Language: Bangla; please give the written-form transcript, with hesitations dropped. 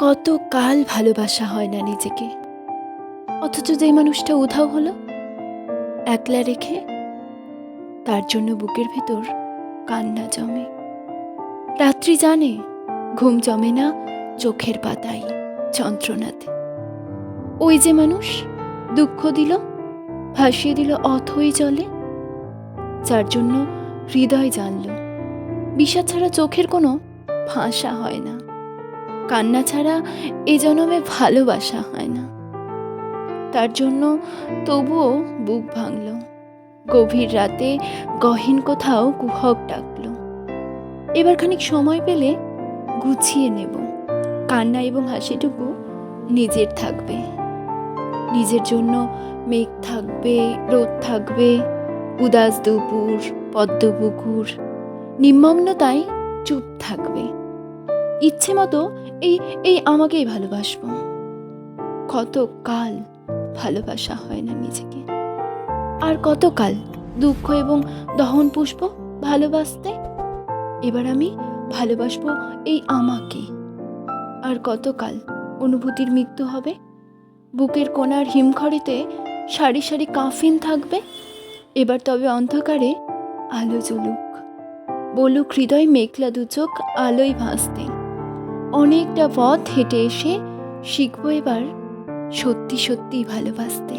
কত কাল ভালোবাসা হয় না নিজেকে, অথচ যেই মানুষটা উধাও হলো একলা রেখে, তার জন্য বুকের ভেতর কান্না জমে। রাত্রি জানে ঘুম জমে না চোখের পাতায় যন্ত্রণাতে। ওই যে মানুষ দুঃখ দিল, ভাসিয়ে দিল অথই জলে, যার জন্য হৃদয় জানল বিষাদ ছাড়া চোখের কোনো ভাষা হয় না, কান্না ছাড়া এ জনমে ভালোবাসা হয় না। তার জন্য তবুও বুক ভাঙল, গভীর রাতে গহীন কোথাও কুহক ডাকল। এবার খানিক সময় পেলে গুছিয়ে নেব, কান্না এবং হাসিটুকু নিজের থাকবে। নিজের জন্য মেঘ থাকবে, রোদ থাকবে, উদাস দুপুর, পদ্ম পুকুর, নির্মগ্নতায় চুপ থাকবে। ইচ্ছে মতো এই এই আমাকেই ভালোবাসবো। কত কাল ভালোবাসা হয় না নিজেকে, আর কতকাল দুঃখ এবং দহন পুষ্প ভালোবাসতে। এবার আমি ভালোবাসবো এই আমাকে। আর কতকাল অনুভূতির মৃত্যু হবে, বুকের কোণার হিমঘরেতে সারি সারি কাফিন থাকবে। এবার তবে অন্ধকারে আলো জ্বলুক, বলুক হৃদয় মেঘলা দুচোখ আলোয় ভাসতে। অনেকটা পথ হেঁটে এসে শিখবো এবার সত্যি সত্যি ভালোবাসতে।